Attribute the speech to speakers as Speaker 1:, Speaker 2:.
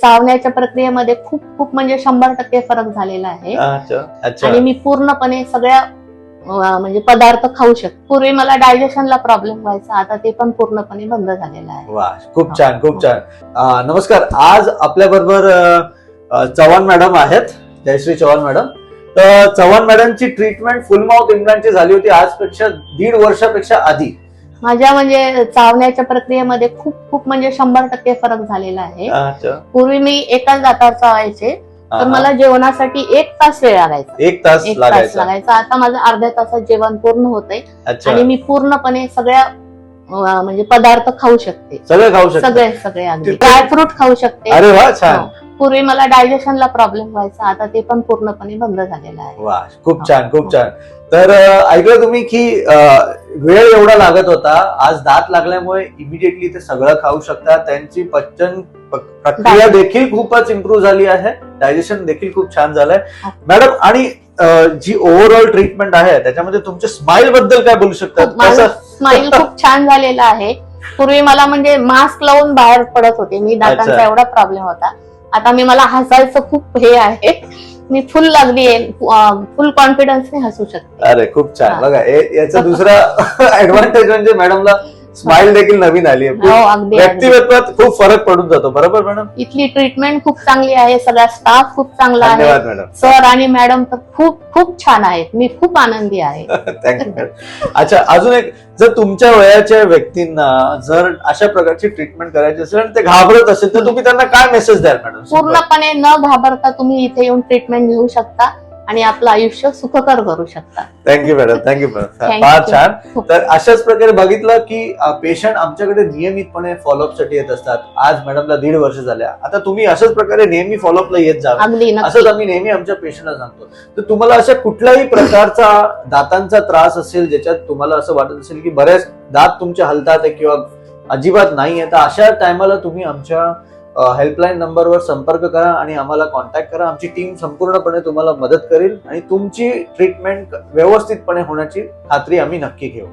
Speaker 1: चावण्याच्या प्रक्रियेमध्ये खूप खूप म्हणजे 100% फरक झालेला आहे. आणि मी पूर्णपणे सगळ्या म्हणजे पदार्थ खाऊ शकते. पूर्वी मला डायजेशनला प्रॉब्लेम व्हायचा, आता ते पण पूर्णपणे बंद झालेलं आहे.
Speaker 2: वा, खूप छान खूप छान. नमस्कार. आज आपल्या बरोबर चव्हाण मॅडम आहेत, जयश्री चव्हाण मॅडम. तर चव्हाण मॅडमची ट्रीटमेंट फुल माउथ इम्प्लांटची झाली होती आजपेक्षा 1.5 वर्षापेक्षा आधी.
Speaker 1: माझ्या म्हणजे चावण्याच्या प्रक्रियेमध्ये खूप खूप म्हणजे 100% फरक झालेला आहे. पूर्वी मी एकाच दातावर चावायचे, तर मला जेवणासाठी 1 तास वेळ लागायचा.
Speaker 2: 1 तास लागायचा.
Speaker 1: आता माझं अर्ध्या तासात जेवण पूर्ण होतंय आणि मी पूर्णपणे सगळ्या म्हणजे पदार्थ खाऊ शकते.
Speaker 2: सगळे खाऊ शकते.
Speaker 1: सगळे अगदी ड्रायफ्रूट खाऊ शकते.
Speaker 2: अरे वा, छान.
Speaker 1: पूर्वी मला डायजेशनला प्रॉब्लेम व्हायचा, आता ते पण पूर्णपणे बंद झालेलं आहे.
Speaker 2: वा, खूप छान खूप छान. तर ऐकलं तुम्ही की वेळ एवढा लागत होता, आज दात लागल्यामुळे इमिडिएटली ते सगळं खाऊ शकतात. त्यांची पचन प्रक्रिया देखील खूपच इम्प्रूव्ह झाली आहे, डायजेशन देखील खूप छान झालंय मॅडम. आणि जी ओव्हरऑल ट्रीटमेंट आहे त्याच्यामध्ये तुमच्या स्माइल बद्दल काय बोलू शकतात?
Speaker 1: स्माइल खूप छान झालेला आहे. पूर्वी मला म्हणजे मास्क लावून बाहेर पडत होते मी, दातांचा एवढा प्रॉब्लेम होता. आता मला हसायचं खूप हे आहे, मी फुल अगदी फुल कॉन्फिडन्सने हसू शकते.
Speaker 2: अरे खूप छान. बघा, याचा दुसरा ऍडव्हान्टेज म्हणजे मॅडमला स्माइल देखील नवीन आली आहे. व्यक्तिमत्वात खूप फरक पडून जातो. बरोबर मॅडम?
Speaker 1: इथली ट्रीटमेंट खूप चांगली आहे, सगळा स्टाफ खूप चांगला आहे, सर आणि मॅडम तर खूप खूप छान आहेत. मी खूप आनंदी आहे.
Speaker 2: Thank you madam. अच्छा, अजून एक, जर तुमच्या वयाच्या व्यक्तींना जर अशा प्रकारची ट्रीटमेंट करायची असेल आणि ते घाबरत असेल, तर तुम्ही त्यांना काय मेसेज द्याल मॅडम?
Speaker 1: पूर्णपणे न घाबरता तुम्ही इथे येऊन ट्रीटमेंट घेऊ शकता आणि आपलं आयुष्य सुखकर करू शकता.
Speaker 2: Thank you madam. Thank you madam. फार छान. तर अशाच प्रकारे बघितलं की पेशंट आमच्याकडे नियमितपणे फॉलोअप साठी येत असतात. आज मॅडमला 1.5 वर्ष झाल्या. आता तुम्ही अशाच प्रकारे नेहमी फॉलोअपला येत जा, असंच आम्ही नेहमी आमच्या पेशंटला सांगतो. तर तुम्हाला अशा कुठल्याही प्रकारचा दातांचा त्रास असेल, ज्याच्यात तुम्हाला असं वाटत असेल की बऱ्याच दात तुमच्या हलतात आहे किंवा अजिबात नाहीये, तर अशा टायमाला तुम्ही आमच्या हेल्पलाईन नंबरवर संपर्क करा आणि आम्हाला कॉन्टॅक्ट करा. आमची टीम संपूर्णपणे तुम्हाला मदत करेल आणि तुमची ट्रीटमेंट व्यवस्थितपणे होण्याची खात्री आम्ही नक्की घेऊ.